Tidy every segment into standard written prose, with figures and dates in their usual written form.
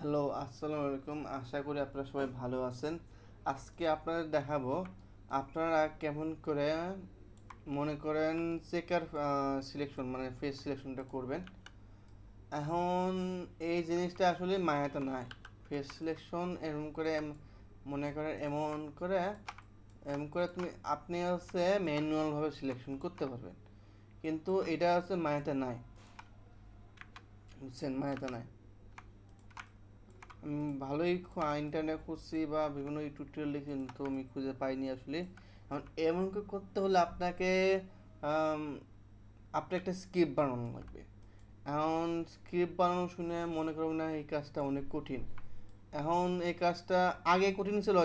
Hello, আসসালামু আলাইকুম। আশা করি আপনারা সবাই ভালো আছেন। আজকে আপনাদের দেখাবো আপনারা কেমন করে মনে করেন চেকার সিলেকশন মানে ফেস সিলেকশনটা করবেন। এখন এই জিনিসটা আসলে মায়াতে নাই। ফেস সিলেকশন এরকম করে মনে করেন এমন করে আপনি হচ্ছে ম্যানুয়ালভাবে সিলেকশন করতে পারবেন, কিন্তু এটা হচ্ছে মায়াতে নাই। বুঝছেন, মায়াতে নাই। ভালোই ইন্টারনেট খুঁজছি বা বিভিন্ন টিউটোরিয়াল দেখি, কিন্তু আমি খুঁজে পাইনি আসলে। এখন এমন করে করতে হলে আম, আপনার একটা স্ক্রিপ্ট বানানো লাগবে। এখন স্ক্রিপ্ট বানানো শুনে মনে করবেন না এই কাজটা অনেক কঠিন। এখন এই কাজটা আগে কঠিন ছিল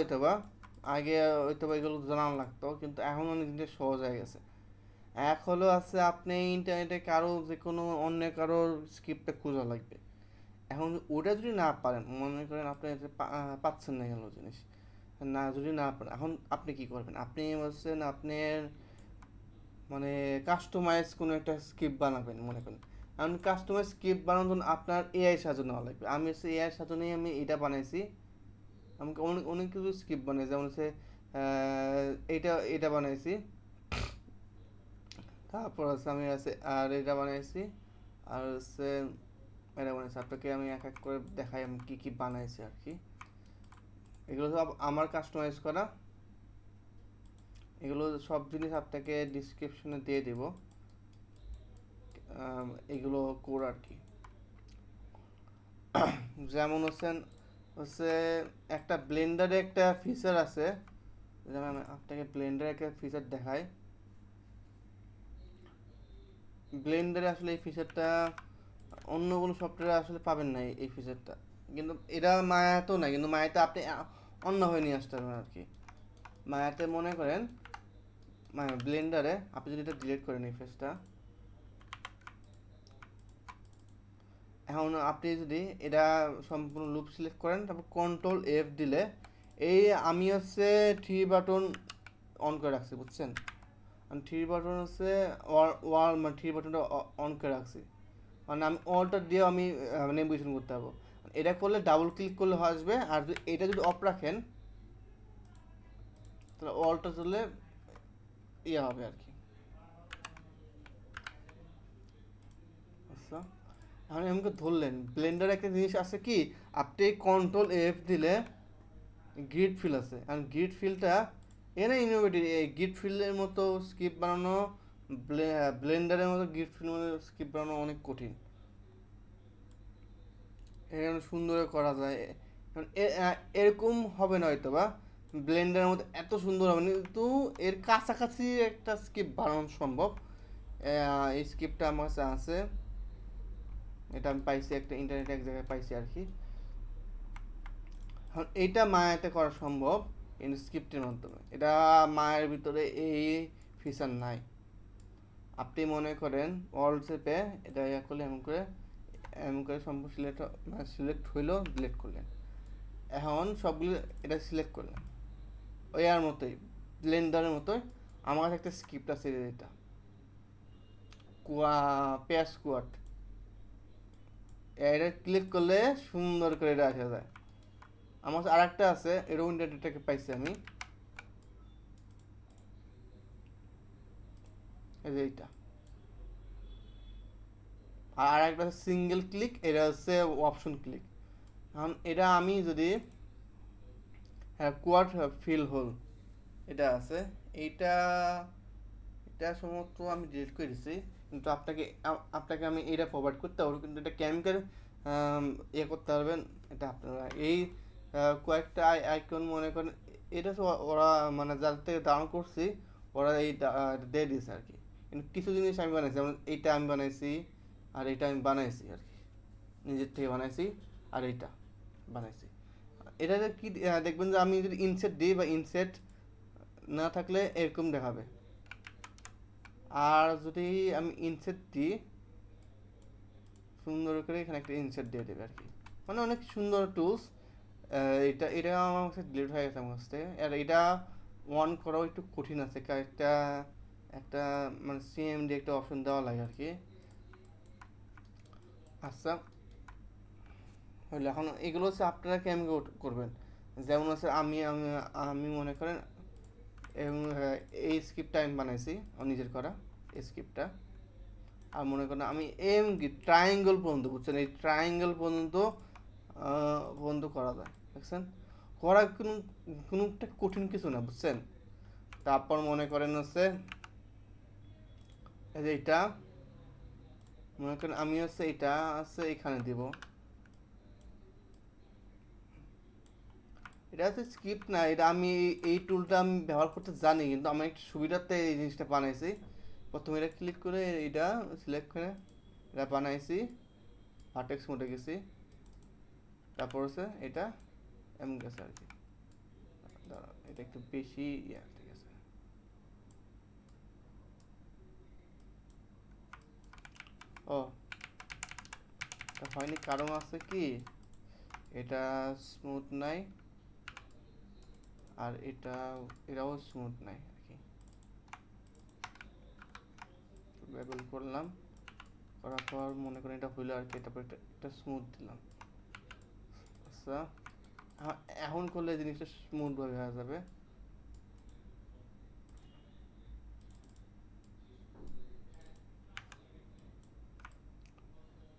আগে হয়তো বা এগুলো জানা লাগতো, কিন্তু এখন অনেক জিনিস সহজ হয়ে গেছে। এক হলো আছে আপনি ইন্টারনেটে যে কোনো অন্য কারো স্ক্রিপ্টটা খোঁজা লাগবে। এখন ওটা যদি না পারেন, মনে করেন আপনি পাচ্ছেন না গেল জিনিস, যদি না পারেন, এখন আপনি কি করবেন? আপনি বলছেন আপনার মানে কাস্টমাইজ কোনো একটা স্ক্রিপ্ট বানাবেন মনে করেন। এখন কাস্টমাইজ স্ক্রিপ্ট বানানোর জন্য আপনার এআই সাহায্য নেওয়া লাগবে। আমি হচ্ছে এআই সাহায্য নিয়ে আমি এটা বানাইছি। আমাকে অনেক অনেক কিছু স্ক্রিপ্ট বানাই, যেমন হচ্ছে এইটা এটা বানাইছি। তারপর হচ্ছে আমি আছে আর এটা বানাইছি। আর হচ্ছে এটা বানাইছি। আপনাকে আমি এক এক করে দেখাই আমি কী কী বানাইছি আর কি। এগুলো সব আমার কাস্টমাইজ করা। এগুলো সব জিনিস আপনাকে ডিসক্রিপশনে দিয়ে দেব। এগুলো কোড আর কি। যেমন হচ্ছে একটা ব্লেন্ডারে একটা ফিচার আছে। যেমন আমি আপনাকে ব্লেন্ডারে একটা ফিচার দেখাই। ব্লেন্ডারে আসলে এই ফিচারটা অন্য কোনো সফটওয়্যারে আসলে পাবেন না, এই ফিচারটা। কিন্তু এটা মায়াতেও নাই, কিন্তু মায়াতে আপনি অন্যভাবে নিয়ে আসতে পারবেন আর কি। মায়াতে মনে করেন মানে ব্লেন্ডারে আপনি যদি এটা ডিলিট করেন এই ফেসটা, এখন আপনি যদি এটা সম্পূর্ণ লুপ সিলেক্ট করেন, তারপর কন্ট্রোল এফ দিলে এই আমি হচ্ছে থ্রি বাটন অন করে রাখছি, বুঝছেন? আমি থ্রি বাটন হচ্ছে ওয়াল মানে থ্রি বাটনটা অন করে রাখছি। মানে আমি অলটা দিয়ে আমি নেভিগেশন করতে পারবো। এটা করলে ডাবল ক্লিক করলে আসবে, আর যদি এটা যদি অফ রাখেন তাহলে অলটা চলে ইয়ে হবে আর কি। আচ্ছা, এখন আমাকে ধরলেন ব্লেন্ডার একটা জিনিস আছে কি, আপনি কন্ট্রোল এফ দিলে গ্রিড ফিল আছে। আর গ্রিড ফিলটা এনে ইনোভেটিভ, এই গ্রিড ফিলের মতো স্ক্রিপ্ট বানানো ব্লেন্ডারের মতো গ্রিড ফিল স্ক্রিপ্ট বানানো অনেক কঠিন। এখানে সুন্দর করা যায়। এরকম হবে না হয়তো বা ব্লেন্ডারের মতো এত সুন্দর হবে না, কিন্তু এর কাছাকাছি একটা স্ক্রিপ্ট বানানো সম্ভব। এই স্ক্রিপ্টটা আমার কাছে আছে। এটা আমি পাইছি একটা ইন্টারনেটে এক জায়গায় পাইছি আর কি। এখন এইটা মায়াতে করা সম্ভব স্ক্রিপ্টের মাধ্যমে। এটা মায়ের ভিতরে এই ফিচার নাই। আপনি মনে করেন অল চেপে এটা ইয়া করলে এমন করে সম্ভব সিলেক্ট হইলো, ডিলেট করলেন। এখন সবগুলো এটা সিলেক্ট করলেন ওই আর মতোই, ব্লেন্ডারের মতোই। আমার কাছে একটা স্ক্রিপ্ট আছে, এটা পেঁয়াজ স্কোয়াড। এটা ক্লিক করলে সুন্দর করে এটা আসা যায়। আমার কাছে আরেকটা আছে, এরকম ইন্টারনেটটাকে পাইছি আমি, এই যে এইটা। আর আরেকটা হচ্ছে সিঙ্গেল ক্লিক, এটা হচ্ছে অপশন ক্লিক। এখন এটা আমি যদি কোয়াড ফিল হোল এটা আছে, এইটা এটা সমস্ত আমি ডিলিট করে দিচ্ছি। কিন্তু আপনাকে আমি এটা প্রোভাইড করতে পারবো, কিন্তু এটা কেমিক্যাল ইয়ে করতে পারবেন। এটা আপনারা এই কয়েকটা আইকন মনে করেন, এটা তো ওরা মানে যার থেকে ডাউন করছি ওরা এই দিয়ে দিয়েছে আর কি। কিন্তু কিছু জিনিস আমি বানাইছি, যেমন এইটা আমি বানাইছি, আর এইটা আমি বানাইছি আর কি, নিজের থেকে বানাইছি। আর এইটা বানাইছি। এটাতে কি দেখবেন যে আমি যদি ইনসেট দিই বা ইনসেট না থাকলে এরকম দেখাবে। আর যদি আমি ইনসেট দিই, সুন্দর করে এখানে একটা ইনসেট দিয়ে দেবে আর কি। মানে অনেক সুন্দর টুলস। এটা এটা আমার কাছে ডিলিট হয়ে গেছে আমার কাছ থেকে। আর এটা অন করাও একটু কঠিন আছে, একটা একটা মানে সিএমডি একটা অপশন দেওয়া লাগে আর কি। আচ্ছা, হইলো। এখন এগুলো হচ্ছে আপনারা কেমন করবেন, যেমন হচ্ছে আমি আমি আমি মনে করেন এবং এই স্ক্রিপ্টটা আমি বানাইছি আমার নিজের করা এই স্ক্রিপ্টটা। আর মনে করেন আমি এম কি ট্রায়াঙ্গেল পর্যন্ত, বুঝছেন, এই ট্রায়াঙ্গেল পর্যন্ত পর্যন্ত করা যায়, দেখছেন, করা কোনো কোনো একটা কঠিন কিছু না, বুঝছেন। তারপর মনে করেন হচ্ছে এই যে এটা, মনে করেন আমি হচ্ছে এটা আছে এখানে দিব। এটা হচ্ছে স্ক্রিপ্ট না, এটা আমি এই টুলটা আমি ব্যবহার করতে জানি, কিন্তু আমি একটু সুবিধার্থে এই জিনিসটা বানাইছি। প্রথমে এটা ক্লিক করে এটা সিলেক্ট করে এটা বানাইছি, ভার্টেক্স মোডে গেছি, তারপর হচ্ছে এটা এমন গেছে আর কি। দাঁড়াও, এটা একটু বেশি ইয়া, ঠিক আছে। ও, এটা হয়নি, কারণ আছে কি, এটা স্মুথ নাই, আর এটাও স্মুথ নাই আর কি। লেবেল করলাম, করার পর মনে করেন এটা হইলো আর কি, তারপর একটা স্মুথ দিলাম। আচ্ছা, এখন করলে জিনিসটা স্মুথ ভাবে হয়ে যাবে।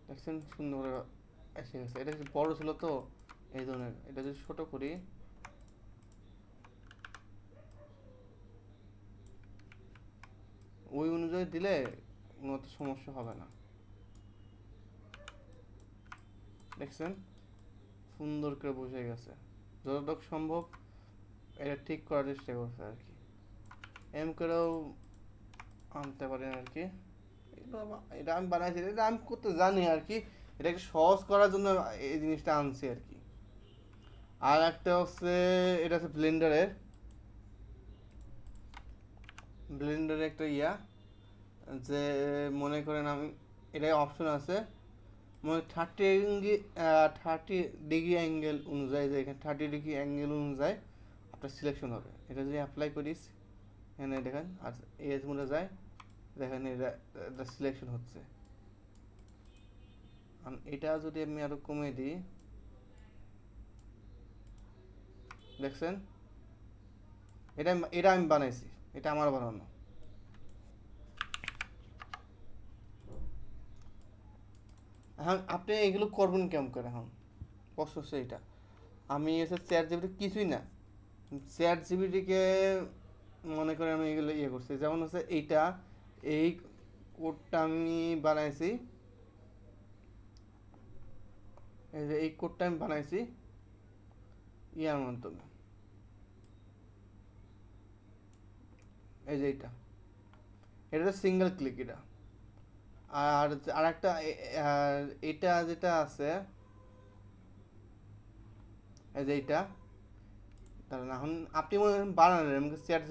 দেখছেন সুন্দর করে এসে গেছে। এটা একটু বড় ছিল তো এই ধরনের, এটা যদি ছোট করি, ওই অনুযায়ী দিলে কোনো তো সমস্যা হবে না। দেখছেন সুন্দর করে বসে গেছে, যতটুকু সম্ভব এটা ঠিক করার চেষ্টা করছে আর কি। এম করেও আনতে পারেন আর কি। এটা আমি বানাইছি, এটা আমি করতে জানি আর কি, এটাকে সহজ করার জন্য এই জিনিসটা আনছি আর কি। আর একটা হচ্ছে, এটা হচ্ছে ব্লেন্ডারের একটা ইয়া, যে মনে করেন আমি এটাই অপশন আছে, মানে 30 ডিগ্রি অ্যাঙ্গেল অনুযায়ী, যে এখানে 30 ডিগ্রি অ্যাঙ্গেল অনুযায়ী আপনার সিলেকশন হবে। এটা যদি অ্যাপ্লাই করিস এখানে দেখেন, আর এজ মোডে যায়, দেখেন এটা সিলেকশন হচ্ছে। আর এটা যদি আমি আরো কমিয়ে দিই, দেখছেন, এটা এটা আমি বানাইছি, এটা আমার বানানো। এখন আপনি এগুলো করবেন কেমন করে, এখন প্রশ্ন হচ্ছে এটা। আমি এসে চ্যাট জিপিটি কিছুই না, চ্যাট জিপিটিকে মনে করেন আমি এগুলো ইয়ে করছি, যেমন হচ্ছে এইটা, এই কোডটা আমি বানাইছি, এই যে এই কোডটা আমি বানাইছি ইয়ার মাধ্যমে, এই যে এটা সিঙ্গেল ক্লিক এটা। আর আর একটা আর এটা যেটা আছে, এই যে এইটা, ধরেন এখন আপনি মনে করেন বানালেন, আমাকে চ্যাট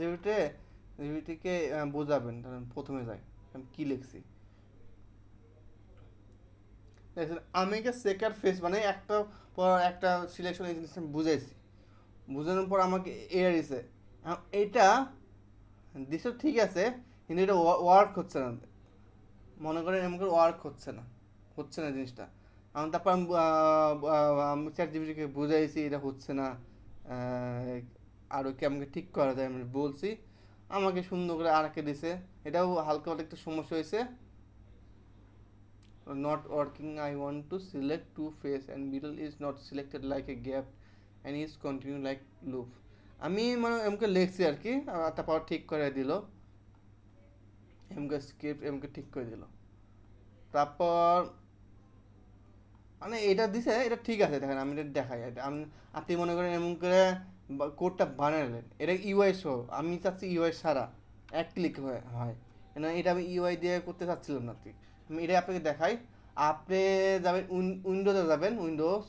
জিপিটিকে বোঝাবেন, ধরেন প্রথমে যাই আমি কি লিখছি, দেখছেন আমি সেকার ফেস মানে একটা পর একটা সিলেকশন, এই জিনিসটা আমি বুঝাইছি, বুঝানোর পর আমাকে এয়ার দিছে। এখন এইটা দিছে ঠিক আছে, কিন্তু এটা ওয়ার্ক হচ্ছে না, মনে করেন এমন করে ওয়ার্ক হচ্ছে না জিনিসটা। আমি তারপর আমি চ্যাট জিপিটিকে বুঝাইছি এটা হচ্ছে না, আরও কি আমাকে ঠিক করা যায়, আমি বলছি, আমাকে সুন্দর করে আরেকে দিছে। এটাও হালকা পাতলা একটু সমস্যা হয়েছে, not working, I want to select two face and middle is not selected like a gap and is continue like loop। আমি মানে এমকে লিখছি আর কি, তারপর ঠিক করে দিল, এমকে স্ক্রিপ্ট এমকে ঠিক করে দিল। তারপর মানে এটা দিছে, এটা ঠিক আছে, দেখেন আমি এটা দেখাই, আমি আপনি মনে করেন এমন করে কোডটা বানালেন, এটা ইউআই সহ, আমি চাচ্ছি ইউআই সারা এক ক্লিক হয় না, এটা আমি ইউআই দিয়ে করতে চাচ্ছিলাম না, ঠিক আমি এটাই আপনাকে দেখাই। আপনি যাবেন উইন্ডোতে, যাবেন উইন্ডোজ,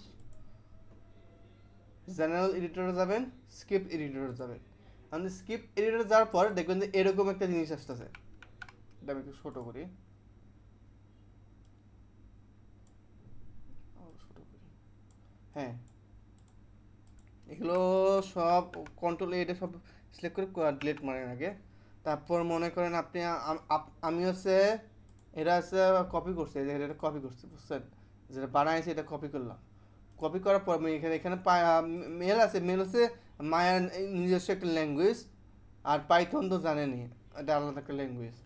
জেনারেল এডিটরে যাবেন, স্ক্রিপ্ট এডিটরে যাবেন। আপনি স্ক্রিপ্ট এডিটরে যাওয়ার পর দেখবেন যে এরকম একটা জিনিস আসতেছে, এটা আমি একটু ছোটো করি, হ্যাঁ, এগুলো সব কন্ট্রোল এটা সব সিলেক্ট করে ডিলিট মারেন আগে। তারপর মনে করেন আপনি আমি হচ্ছে এটা হচ্ছে কপি করছি, এই যে এটা কপি করছি, বুঝছেন, যেটা বানাইছি এটা কপি করলাম, কপি করার পর আমি এখানে এখানে মেল আছে মায়ার নিজস্ব একটা ল্যাঙ্গুয়েজ, আর পাইথন তো জানেনই, এটা আলাদা একটা ল্যাঙ্গুয়েজ।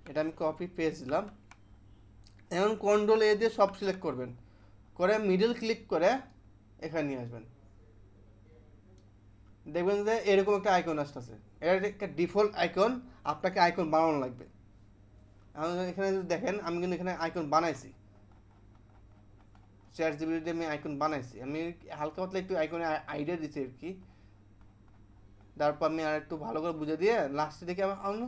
এটা আমি কপি পেস্ট দিলাম। এখন কন্ট্রোল এ দিয়ে সব সিলেক্ট করবেন, করে মিডল ক্লিক করে এখানে নিয়ে আসবেন। দেখবেন যে এরকম একটা আইকন আসতেছে, এটা একটা ডিফল্ট আইকন, আপনাকে আইকন বানানো লাগবে। এখানে যদি দেখেন আমি কিন্তু এখানে আইকন বানাইছি, চ্যাট জিপিটিতে আমি আইকন বানাইছি, আমি হালকা পাতলা একটু আইকনে আইডিয়া দিচ্ছি আর কি। তারপর আমি আর একটু ভালো করে বুঝে দিয়ে লাস্টে দেখে আমার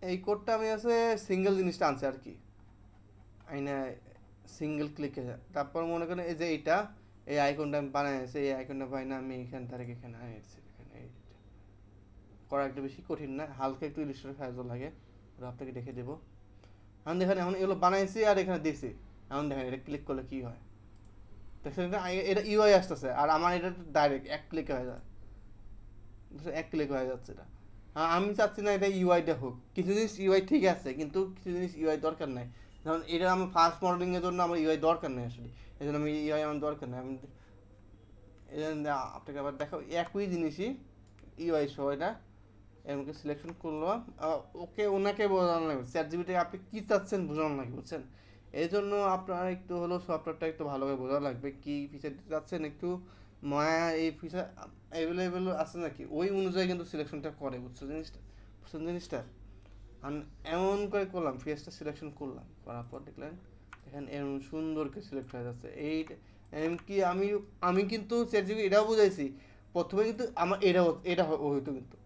এই কোডটা আমি আছে সিঙ্গেল জিনিসটা আনছি আর কি, আইনা সিঙ্গেল ক্লিকে। তারপর মনে করেন এই যে এইটা, এই আইকনটা আমি বানাইছি, এই আইকনটা পাই না আমি এখান থেকে এখানে আনিয়েছি। এখানে করা একটু বেশি কঠিন না, হালকা একটু ইলিস্ট্রেটর সাহায্য লাগে, ওটা আপনাকে দেখে দেবো। এখন দেখেন এখন এগুলো বানাইছি আর এখানে দিছি, এখন দেখেন এটা ক্লিক করলে কি হয় দেখছেন, এটা ইউআই আসতেছে, আর আমার এটা ডাইরেক্ট এক ক্লিকে হয়ে যায়, এক ক্লিক হয়ে যাচ্ছে এটা। আমি চাচ্ছি না এটা ইউআইটা হোক, কিছু জিনিস ইউআই ঠিক আছে কিন্তু কিছু জিনিস ইউআই দরকার নাই। যেমন এটা আমার ফাস্ট মডেলিংয়ের জন্য আমার ইউআই দরকার নেই আসলে, এই জন্য আমি ইউআই আমার দরকার নেই। আমি এই জন্য আপনাকে আবার দেখো একই জিনিসই ইউআই সহ এটা এমনকি সিলেকশন করলাম। ওকে ওনাকে বোঝানো লাগবে, চ্যাট জিপিটি আপনি কী চাচ্ছেন বোঝানো লাগবে, বুঝছেন? এই জন্য আপনার একটু হলো সফটওয়্যারটা একটু ভালোভাবে বোঝা লাগবে, কী ফিচার দিতে চাচ্ছেন, একটু মায়া এই ফিচার অ্যাভেলেবেল আছে নাকি ওই অনুযায়ী কিন্তু সিলেকশনটা করে, বুঝছো জিনিসটা? বুঝছেন জিনিসটা? আমি এমন করে করলাম, ফেসটা সিলেকশন করলাম, করার পর দেখলেন এখানে এমন সুন্দর করে সিলেক্ট হয়ে যাচ্ছে। এই এমনকি আমি কিন্তু চ্যাট জিপিটি এটাও বুঝাইছি, প্রথমে কিন্তু আমার এটা হইতো কিন্তু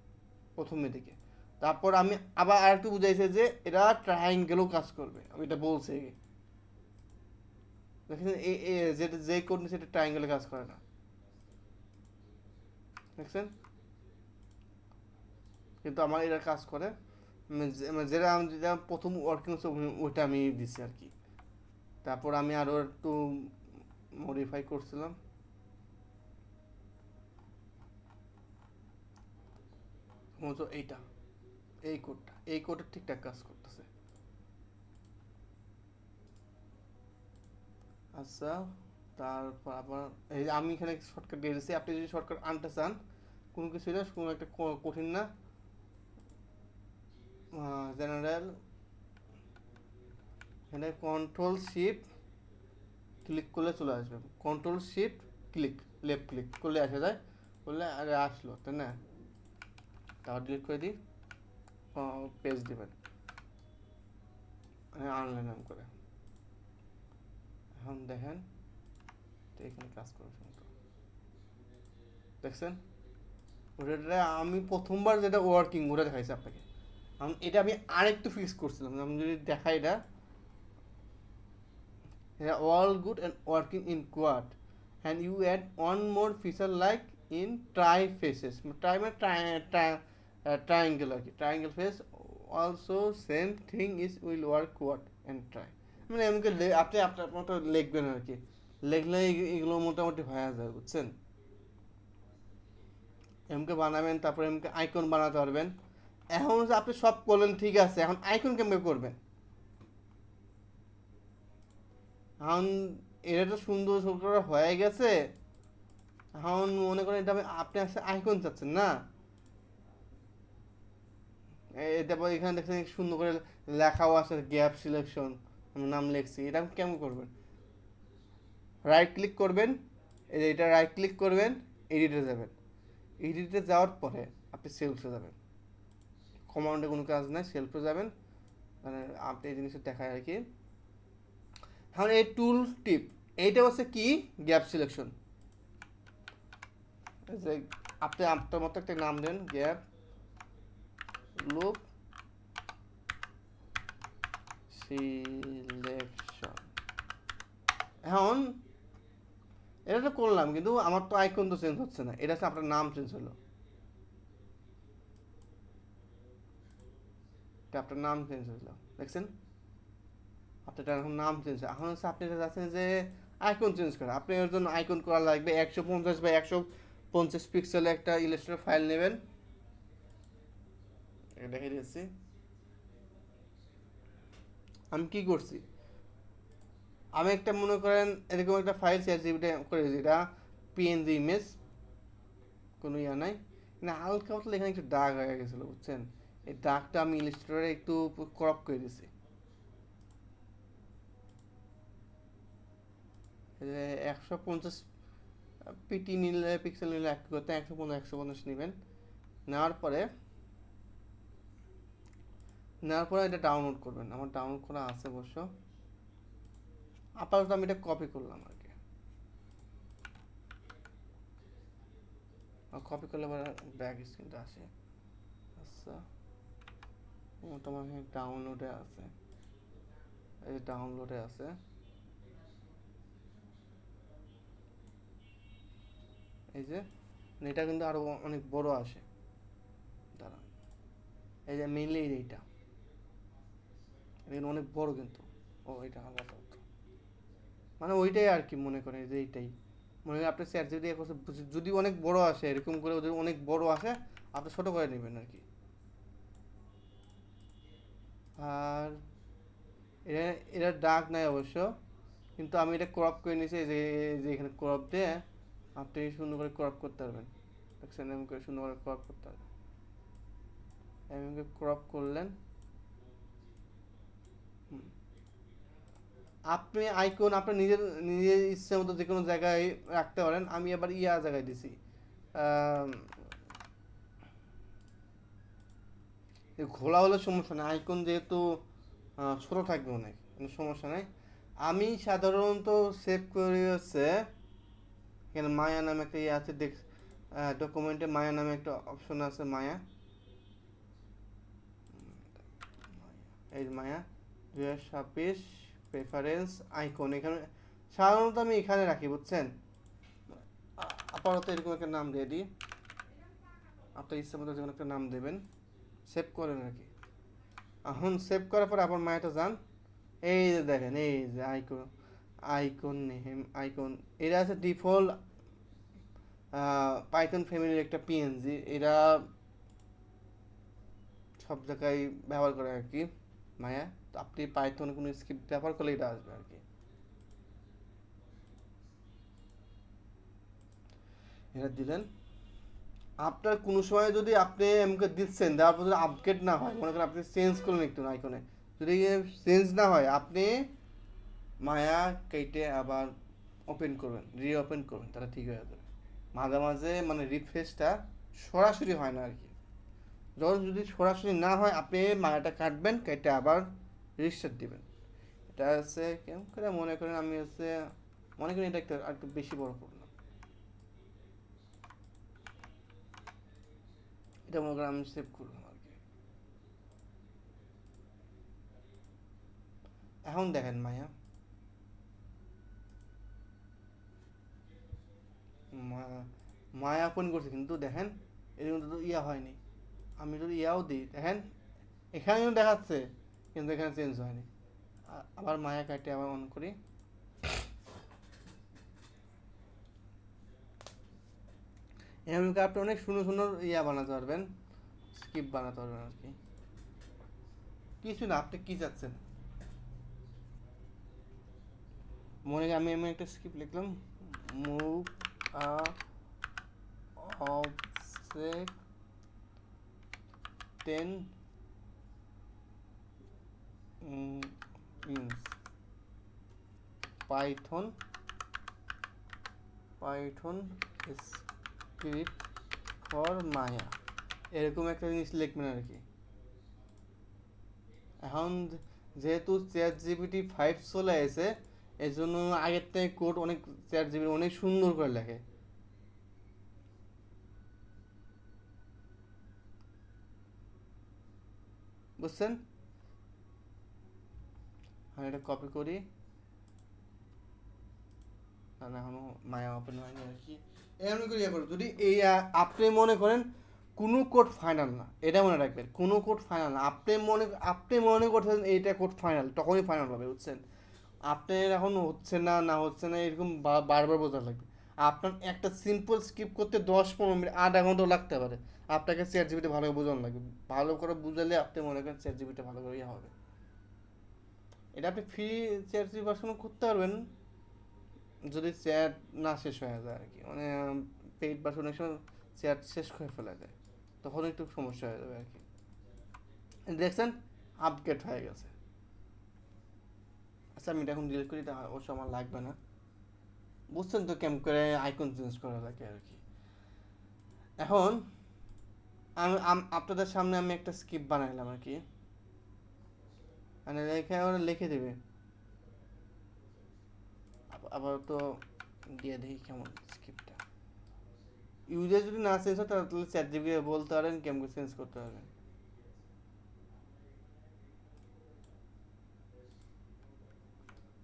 প্রথমে দিকে। তারপর আমি আবার আর একটু বুঝাইছে যে এরা ট্রায়াঙ্গেলও কাজ করবে, আমি এটা বলছে। দেখেন যেটা যে কোড সেটা ট্রায়াঙ্গেলে কাজ করে না, দেখছেন? কিন্তু আমার এটা কাজ করে। যেটা প্রথম ওয়ার্কিং হচ্ছে ওইটা আমি দিছি আর কি। তারপর আমি আরও একটু মডিফাই করছিলাম। এইটা এই কোডটা ঠিকঠাক কাজ করতেছে। আচ্ছা, তারপর আবার এই যে আমি এখানে শর্টকাট দিয়ে দিচ্ছি, আপনি যদি শর্টকাট আনতে চান কোনো কিছু না, কোনো একটা কঠিন না। জেনারেল, এখানে কন্ট্রোল শিফট ক্লিক করলে চলে আসবে, control shift click, left click করলে আসা যায়, করলে আরে আসলো তাই না? তাও ডিলিট করে দিই, পেজ দেবেন আনলাইন নাম করে। এখন দেখেন এখানে কাজ করছে দেখছেন? ওটা আমি প্রথমবার যেটা ওয়ার্কিং ওটা দেখাইছি আপনাকে। এটা আমি আরেকটু ফিক্স করছিলাম, আমি যদি দেখাই এটা all good and working in quad, and you add one more feature like in try faces, triangle আর কি, triangle face also same thing is will work quad and try, মানে এমনকি আপনি আপনার মতো লিখবেন আর কি, লিখলে এগুলো মোটামুটি হয়ে যায়, বুঝছেন? এমকে বানাবেন, তারপরে এমকে আইকন বানাতে পারবেন। এখন আপনি সব করলেন ঠিক আছে, এখন আইকন কেমন করবেন? এখন এটা তো সুন্দর সুন্দর হয়ে গেছে, এখন মনে করেন এটা আপনি আসলে আইকন চাচ্ছেন না, তারপর এখানে দেখছেন সুন্দর করে লেখাও আছে গ্যাপ সিলেকশন, আমি নাম লিখছি, এটা কেমন করবেন? রাইট ক্লিক করবেন, এটা রাইট ক্লিক করবেন, এডিটে যাবেন, এডিটে যাওয়ার পরে আপনি সেলফে যাবেন, কমান্ডে কোনো কাজ নাই, সেলফে যাবেন, মানে আপনি এই জিনিসটা দেখায় আর কি। এখন এই টুল টিপ এইটা হচ্ছে কি গ্যাপ সিলেকশন, যে আপনি আপনার মতো একটা নাম দেন, গ্যাপ লুপ সিলেকশন। এখন এটা তো করলাম কিন্তু আমার তো আইকন তো চেঞ্জ হচ্ছে না, এটা হচ্ছে আপনার নাম চেঞ্জ হলো, এটা আপনার নাম চেঞ্জ হলো, দেখছেন? আপনার এখন নাম চেঞ্জ, এখন হচ্ছে আপনি চাচ্ছেন যে আইকন চেঞ্জ করা, আপনি এর জন্য আইকন করা লাগবে 150 বাই 150 পিক্সেলের একটা ইলাস্ট্রেটর ফাইল নেবেন, দেখে দিচ্ছি আমি কি করছি। আমি একটা মনে করেন এরকম একটা ফাইল চ্যাট জিপিটি করেছি, এটা পিএনজি ইমেজ, কোনো ইয়া নাই, না হালকা পাতলা এখানে একটু দাগ হয়ে গেছিলো বুঝছেন, এই দাগটা আমি ইলিস্ট্রেটরে একটু ক্রপ করে দিছি। এই যে 150 পিটি নিলে, পিক্সেল নিলে এক করতে 150 নেবেন। নেওয়ার পরে এটা ডাউনলোড করবেন, আমার ডাউনলোড করা আছে অবশ্য, আপাতত আমি এটা কপি করলাম আর কি। কপি করলে আবার ব্যাক স্ক্রিনটা আসে। আচ্ছা, তোমার ডাউনলোডে আছে, এই ডাউনলোডে আছে, এই যে এটা কিন্তু আরো অনেক বড় আসে, দাঁড়ান, এই যে মেইনলি এইটা, এটা কিন্তু অনেক বড় কিন্তু, ও এটা আলাদা, মানে ওইটাই আর কি, মনে করেন যে এইটাই, মনে করেন আপনি চ্যাট যদি যদি অনেক বড় আসে, এরকম করে যদি অনেক বড় আসে আপনি ছোট করে নেবেন আর কি। আর এটা, এটা ডার্ক নাই অবশ্য, কিন্তু আমি এটা ক্রপ করে নিয়েছি, যে যে এখানে ক্রপ দিয়ে আপনি সুন্দর করে ক্রপ করতে পারবেন, দেখছেন এমন করে সুন্দর করে ক্রপ করতে পারবেন, এমন করে ক্রপ করলেন। হুম। আপনি আইকন আপনার নিজের নিজের ইচ্ছে মতো যে কোনো জায়গায় রাখতে পারেন, আমি আবার ইয়া জায়গায় দিছি, ঘোলা হলে সমস্যা নেই, আইকন যেহেতু ছোট থাকবে অনেক, কোনো সমস্যা নেই। আমি সাধারণত সেভ করি হচ্ছে, এখানে মায়া নামে একটা ইয়ে আছে, ডকুমেন্টে মায়া নামে একটা অপশন আছে, মায়া, এই মায়া 2026 প্রেফারেন্স আইকন, এখানে সাধারণত আমি এখানে রাখি বুঝছেন। আপাতত এরকম একটা নাম দিয়ে দিই, আপনার ইচ্ছা মতো যে কোনো একটা নাম দেবেন, সেভ করেন আর কি। এখন সেভ করার পর আবার মায়াটা যান, এই যে দেখেন, এই যে আইকন, আইকন নেম আইকন, এটা আছে ডিফল্ট পাইথন ফ্যামিলির একটা পিএনজি, এরা সব জায়গায় ব্যবহার করে আর কি মায়া, তো আপনি পাইথন কোনো স্ক্রিপ্ট ব্যবহার করলে এটা আসবে আর কি। এটা দিলেন, আপনার কোনো সময় যদি আপনি আমাকে দিচ্ছেন, দেওয়ার পর যদি আপগ্রেড না হয়, মনে করেন আপনি চেঞ্জ করলেন একটু আইকনে, যদি চেঞ্জ না হয়, আপনি মায়া কেটে আবার ওপেন করবেন, রিওপেন করবেন, তাহলে ঠিক হয়ে যাবে। মাঝে মাঝে মানে রিফ্রেশটা সরাসরি হয় না আর কি, যখন যদি সরাসরি না হয় আপনি মায়াটা কাটবেন, কেটে আবার রিস্টার্ট দিবেন। এটা হচ্ছে কেমন করে মনে করেন, আমি হচ্ছে মনে করেন এটা একটা একটু বেশি বড় করলাম, এটা মনে করেন আমি সেভ করলাম আর কি। এখন দেখেন মায়া, মায়া ওপেন করছে কিন্তু দেখেন এরকম তো ইয়া হয়নি, আমি যদি ইয়াও দিই দেখেন এখানেও দেখাচ্ছে, কিন্তু এখানে চেঞ্জ হয়নি। আবার মায়া কাটে আবার অন করি, এরকম আপনি অনেক সুন্দর সুন্দর ইয়া বানাতে পারবেন, স্ক্রিপ্ট বানাতে পারবেন আর কি। কিছু না, আপনি কি চাচ্ছেন, মনে করেন আমি এমন একটা স্ক্রিপ্ট লিখলাম, move a object 10 inch Python, Python script for Maya, এরকম একটা জিনিস লিখবেন আর কি। এখন যেহেতু চ্যাট জিপিটি 5 চলে এসে, এই জন্য আগের থেকে কোড অনেক, চ্যাট জিপিটি অনেক সুন্দর করে লেখে, বুঝছেন। আমি এটা কপি করি, কারণ এখনো মায়া ওপেন হয়নি আর কি। এমনি করে ইয়ে করুন, যদি এই আপনি মনে করেন কোনো কোড ফাইনাল না, এটা মনে রাখবেন, কোনো কোড ফাইনাল না, আপনি মনে করছেন এইটা কোড ফাইনাল, তখনই ফাইনাল হবে বুঝছেন। আপনার এখন হচ্ছে না, না হচ্ছে না এরকম বারবার বোঝা লাগবে। আপনার একটা সিম্পল স্কিপ করতে 10-15 মিনিট, আধা ঘন্টাও লাগতে পারে, আপনাকে চ্যাট জিপিটি ভালো করে বোঝানো লাগবে, ভালো করে বুঝালে আপনি মনে করেন চ্যাট জিপিটি ভালো করে ইয়ে হবে। এটা আপনি ফ্রি চ্যাট ভার্সনও করতে পারবেন যদি চ্যাট না শেষ হয়ে যায় আর কি, মানে পেইড ভার্সনের সময় চ্যাট শেষ করে ফেলা যায়, তখন একটু সমস্যা হয়ে যাবে আর কি। দেখছেন আপডেট হয়ে গেছে। আচ্ছা আমি এটা এখন ডিলিট করি, এটা অবশ্য আমার লাগবে না। বুঝছেন তো কেমন করে আইকন চেঞ্জ করা লাগে আর কি। এখন আপনাদের সামনে আমি একটা স্ক্রিপ্ট বানাইলাম আর কি, মানে ওরা লিখে দেবে। আবার তো দিয়ে দেখি কেমন স্ক্রিপ্টটা। ইউজার যদি না চেঞ্জ হয় তাহলে চ্যাট জিপিটি বলতে পারেন কেমন করে চেঞ্জ করতে পারবেন।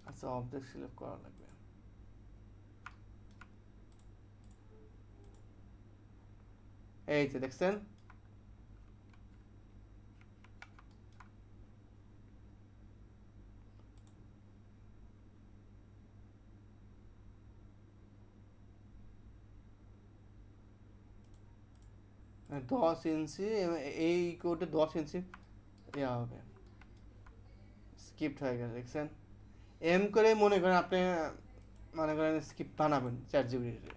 আচ্ছা অবজেক্ট সিলেক্ট করা লাগবে। এই যে দেখছেন, মানে 10 ইঞ্চি, এই কোডে 10 ইঞ্চি ইয়া হবে, স্ক্রিপ্ট হয়ে গেছে দেখছেন। এম করে মনে করেন আপনি মনে করেন স্ক্রিপ্ট বানাবেন চ্যাট জিপিটিতে,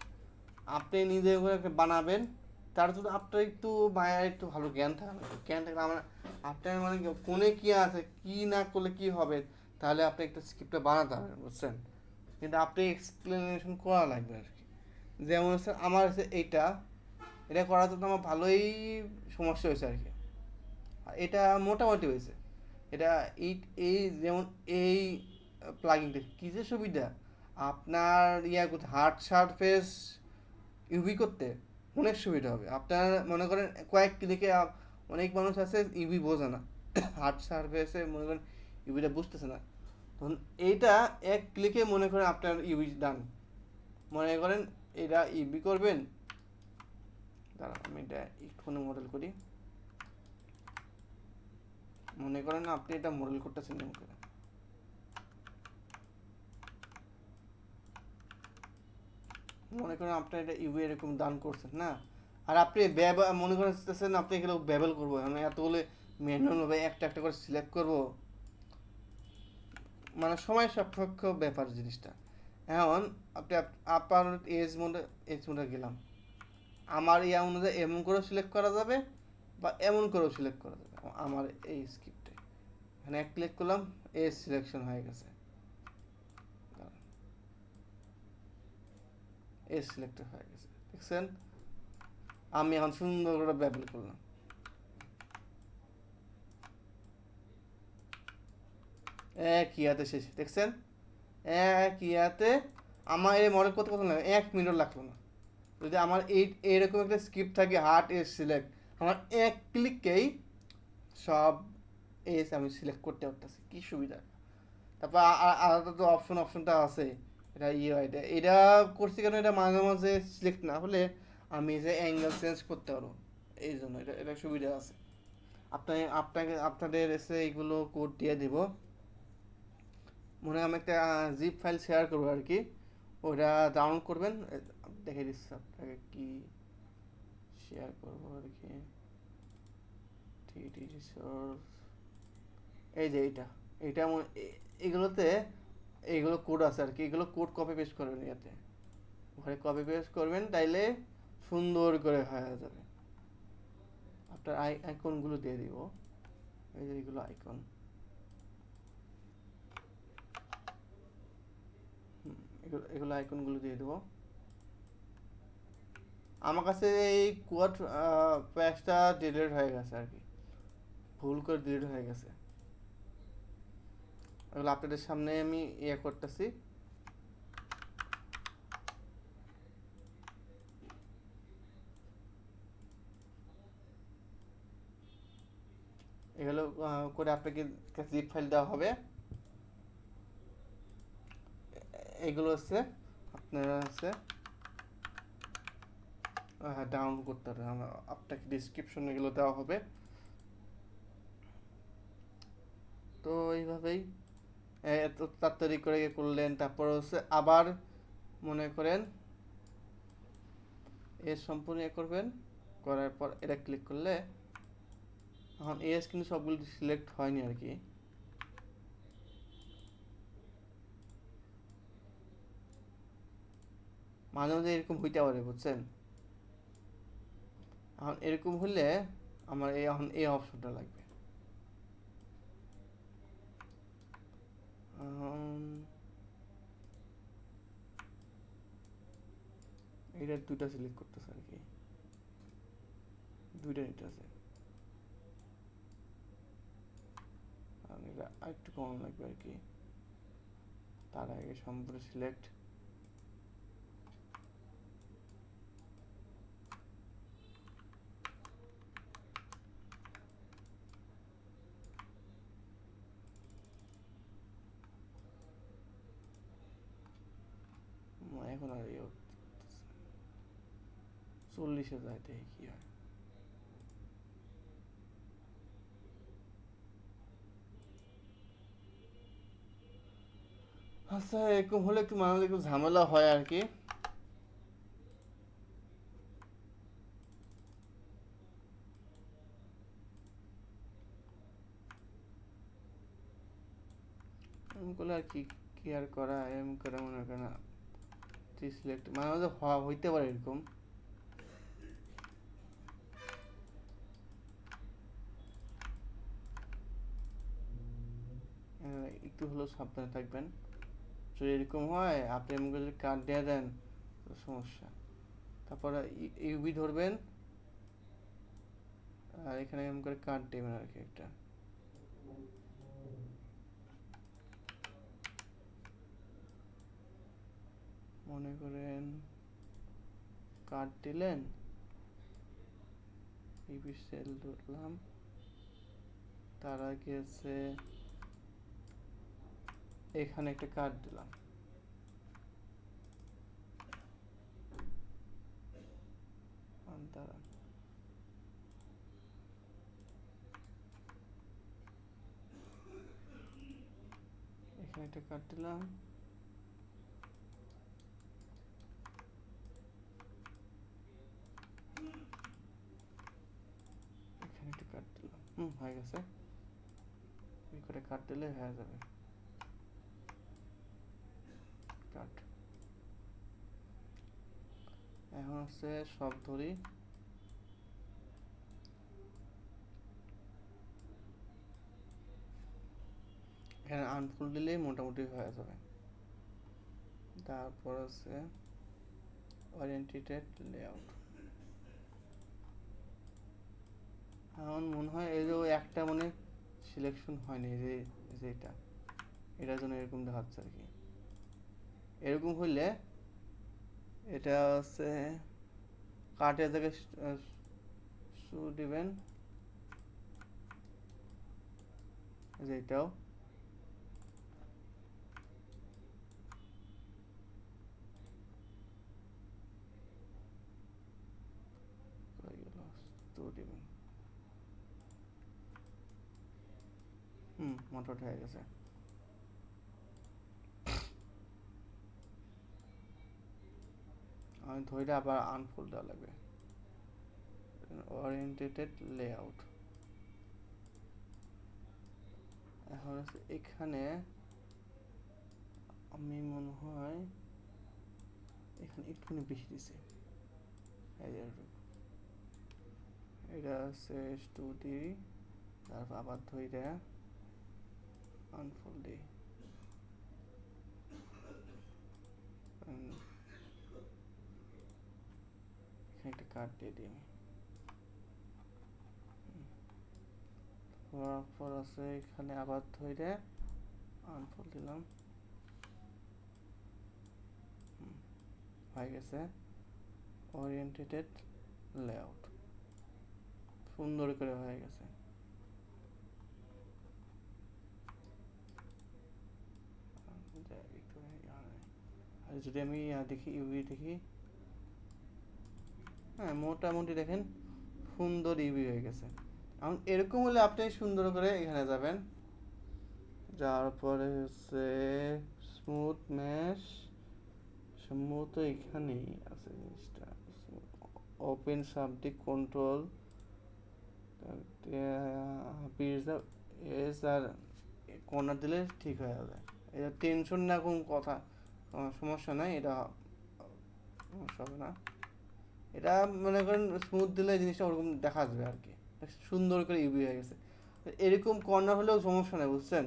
আপনি নিজে করে একটা বানাবেন। তার জন্য আপনার একটু মায়ের একটু ভালো জ্ঞান থাকা লাগবে। জ্ঞান থাকলে আমার আপনার মানে কোনে কী আছে, কী না করলে কী হবে, তাহলে আপনি একটা স্ক্রিপ্টটা বানাতে পারবেন, বুঝছেন। কিন্তু আপনি এক্সপ্লেনেশন করা লাগবে আর কি। যেমন হচ্ছে আমার হচ্ছে এইটা, এটা করার জন্য আমার ভালোই সমস্যা হয়েছে আর কি। আর এটা মোটামুটি হয়েছে। এটা এই এই যেমন এই প্লাগিংটা কী যে সুবিধা, আপনার ইয়া করতে হার্ড সারফেস ইউভি করতে অনেক সুবিধা হবে। আপনার মনে করেন কয়েক ক্লিকে অনেক মানুষ আছে ইউভি বোঝে না, হার্ড সারফেসে মনে করেন ইউভিটা বুঝতেছে না, তখন এইটা এক ক্লিকে মনে করেন আপনার ইউভি ডান। মনে করেন এটা ইউভি করবেন, দাঁড়ান আমি এটা একটুখানি মডেল করি। মনে করেন আপনি এটা মডেল করতেছেন এমন করে, মনে করেন আপনি এটা ইউভি এরকম দান করছেন না, আর আপনি মনে করতেছেন আপনি এগুলো ব্যবহার করবো, মানে এতগুলো ম্যানুয়ালভাবে একটা একটা করে সিলেক্ট করবো, মানে সময় সাপেক্ষ ব্যাপার জিনিসটা। এখন আপনি আপার এজ মোডে গেলাম, আমার ইয়া অনুযায়ী এমন করেও সিলেক্ট করা যাবে বা এমন করেও সিলেক্ট করা যাবে। আমার এই স্ক্রিপ্টে এখানে এক ক্লিক করলাম, এজ সিলেকশন হয়ে গেছে, এজ সিলেক্টেড হয়ে গেছে দেখছেন। আমি এখন সুন্দর করে ব্যবহার করলাম, এক ইয়াতে শেষ দেখছেন, এক ইয়াতে আমার এই মডেল করতে কত লাগে, 1 মিনিট লাগলো না। যদি আমার এইরকম একটা স্ক্রিপ্ট থাকে হার্ট এজ সিলেক্ট, আমার এক ক্লিককেই সব এজ আমি সিলেক্ট করতে পারতেছি, কি সুবিধা। তারপর আলাদা তো অপশনটা আছে, এটা ইয়ে এটা এটা করছি কেন, এটা মাঝে মাঝে সিলেক্ট না হলে আমি যে অ্যাঙ্গেল চেঞ্জ করতে পারবো, এই জন্য এটা এটা সুবিধা আছে। আপনাদের এসে এইগুলো কোড দিয়ে দিব। মনে হয় আমি একটা জিপ ফাইল শেয়ার করবো আর কি, ওটা ডাউনলোড করবেন। দেখে দিচ্ছি আপনাকে কি শেয়ার করবো আর কি, টিডি রিসোর্স, এই যে এইটা এগুলোতে এইগুলো কোড আছে আর কি, এগুলো কোড কপি পেস্ট করবেন, ইয়াতে ওখানে কপি পেস্ট করবেন, তাইলে সুন্দর করে হয়ে যাবে। আপনার আইকনগুলো দিয়ে দিব, এই যে এগুলো আইকন, এগুলো আইকনগুলো দিয়ে দেবো। আমার কাছে এই কোড পেজটা ডিলিট হয়ে গেছে আর কি, ভুল করে ডিলিট হয়ে গেছে। এগুলো আপনাদের সামনে আমি ইয়ে করতেছি। এগুলো করে আপনাকে জিপ ফাইল দেওয়া হবে। এগুলো হচ্ছে আপনারা হচ্ছে ডাউনলোড করতে হবে, আপনাকে ডিসক্রিপশনে এগুলো দেওয়া হবে। তো এইভাবেই এত তাড়াতাড়ি করে করলেন, তারপর হচ্ছে আবার মনে করেন এর সম্পূর্ণ করবেন, করার পর এটা ক্লিক করলে এখন এস কিন্তু সবগুলো সিলেক্ট হয়নি আর কি। মাঝে মাঝে এরকম হইতে পারে, বুঝছেন? এখন এরকম হলে আমার এখন এই অপশনটা লাগবে। এটা দুইটা সিলেক্ট করতেছে আর কি, দুইটা নিতে আছে, কারণ এটা আরেকটু কম লাগবে আর কি। তার আগে সম্পূর্ণ সিলেক্ট। এখন আর 40-এ যায়, দেখি কি হয়। আচ্ছা, এরকম হলে একটু মাঝে মাঝে একটু ঝামেলা হয় আর কি। এম করলে আর কি, কি আর করা, এম করে মনে করেন সিলেক্ট মাঝে মাঝে হইতে পারে এরকম। একটু হলেও সাবধানে থাকবেন, যদি এরকম হয় আপনি এমন করে যদি কার্ড দিয়ে দেন তো সমস্যা। তারপরে ইউবি ধরবেন, আর এখানে এমন করে কার্ড দেবেন আর কি একটা। মনে করেন কার্ড দিলেন, ইউবি সেল ধরলাম, তার আগে আছে এখানে একটা কার্ড দিলাম, দাঁড়ান, এখানে একটা কার্ড দিলাম, এখানে একটা কার্ড দিলাম, হয়ে গেছে। এই করে কার্ড দিলে হয়ে যাবে কার্ড। এখন হচ্ছে সব ধরি, এখানে আনফোল্ড দিলেই মোটামুটি হয়ে যাবে। তারপর আছে ওরিয়েন্টেড লেআউট। এখন মনে হয় এই যে একটা মনে সিলেকশন হয়নি, যে এটা, এটার জন্য এরকম দেখাচ্ছে আর কি। এরকম হইলে এটা হচ্ছে কাটের জায়গায় শু দিবেন, যে এটাও দিবেন। মোটামুটি হয়ে গেছে। আমি ধরে আবার আনফোল্ড দেওয়া লাগবে, ওরিয়েন্টেড লেআউট। এখন হচ্ছে এখানে আমি মনে হয় এখানে একটুখানি বেশি দিছি, এটা হচ্ছে স্টুডি, তারপর আবার ধরে আনফোল্ড দিই, এখানে একটা কার্ড দিয়ে দিই আমি। তারপর আছে এখানে আবার ধরে আনফোল্ড দিলাম, হয়ে গেছে ওরিয়েন্টেড লেআউট, সুন্দর করে হয়ে গেছে। আর যদি আমি দেখি ইউভি দেখি, হ্যাঁ মোটামুটি দেখেন সুন্দর ইউভি হয়ে গেছে। এখন এরকম হলে আপনি সুন্দর করে এখানে যাবেন, যাওয়ার পরে হচ্ছে স্মুথ ম্যাশ, সম্ভবত এখানেই আছে জিনিসটা, ওপেন সাবজেক্ট কন্ট্রোল, এস আর কর্নার দিলে ঠিক হয়ে যাবে। এটা টেনশন না, কোন কথা, সমস্যা নাই, এটা সমস্যা হবে না। এটা মনে করেন স্মুথ দিলে জিনিসটা ওরকম দেখা যাবে আর কি, সুন্দর করে ইউভি হয়ে গেছে। এরকম কর্নার হলেও সমস্যা নেই, বুঝছেন,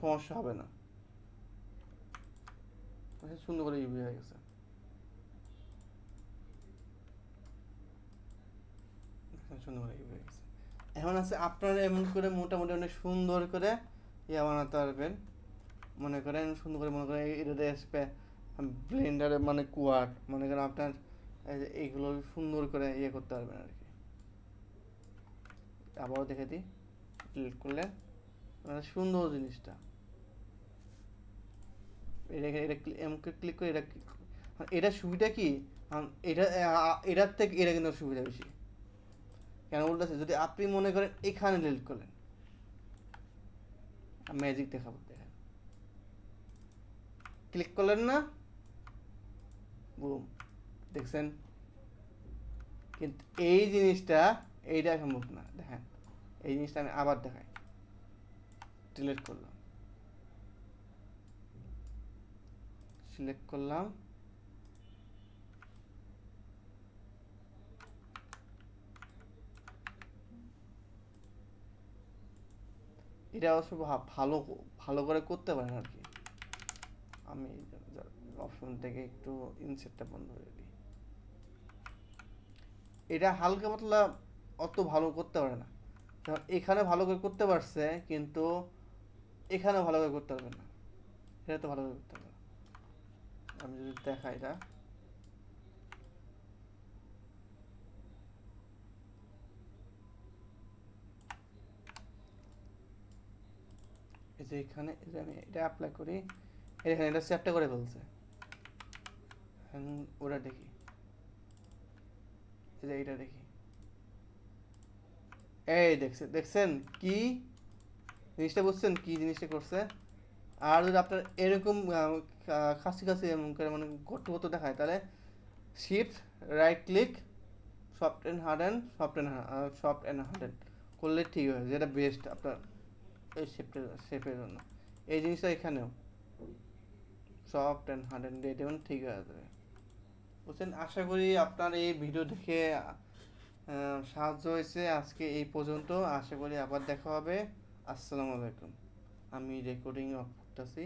সমস্যা হবে না, সুন্দর করে ইউভি হয়ে গেছে। সুন্দর করে ইউভি হয়ে গেছে। এখন আছে আপনারা এমন করে মোটামুটি অনেক সুন্দর করে ইয়া বানাতে পারবেন। মনে করেন সুন্দর করে, মনে করেন এটা ব্লেন্ডারে মানে কোয়াড মনে করেন আপনার এইগুলো সুন্দর করে ইয়ে করতে পারবেন আর কি। আবারও দেখে দিই, ক্লিক করলে মানে সুন্দর জিনিসটা, এটা এটা এমকে ক্লিক করে এটা click করুন। আর এটার সুবিধা কি, এটা এটার থেকে এটা কিন্তু সুবিধা বেশি। কেন বলতেছে, যদি আপনি মনে করেন এখানে ক্লিক করলেন, ম্যাজিক দেখাবো, দেখেন ক্লিক করলেন না, বুম, দেখছেন। কিন্তু এই জিনিসটা, এইটা সম্ভব না, দেখেন এই জিনিসটা আমি আবার দেখাই, ডিলিট করলাম, সিলেক্ট করলাম, এটা অবশ্য ভালো ভালো করে করতে পারেন আর কি। আমি অপশন থেকে একটু ইনসেটটা বন্ধ করে দিই। এটা হালকা পাতলা অত ভালো করতে পারে না, কারণ এখানে ভালো করে করতে পারছে কিন্তু এখানে ভালো করে করতে পারবে না, এটা তো ভালো করে করতে পারবে না। আমি যদি দেখাই এটা, এই যে এখানে এই যে আমি এটা অ্যাপ্লাই করি, এখানে এটা সেভটা করে ফেলছে। এখন ওটা দেখি, এই যে এইটা দেখি, এই দেখছেন কি জিনিসটা, বুঝছেন কি জিনিসটা করছে। আর যদি আপনার এরকম খাসি খাসি এমন করে মানে গর্ত গর্ত দেখায়, তাহলে shift right click, soft and harden করলে ঠিক হয়, যেটা বেস্ট আপনার এই শেপের জন্য। এই জিনিসটা এখানেও সফট অ্যান্ড হার্ডেন দিয়ে দেবেন, ঠিক হয়ে যাবে। বুঝছেন, আশা করি আপনার এই ভিডিও দেখে সাহায্য হয়েছে। আজকে এই পর্যন্ত, আশা করি আবার দেখা হবে। আসসালামু আলাইকুম। আমি রেকর্ডিং অফ করতেছি।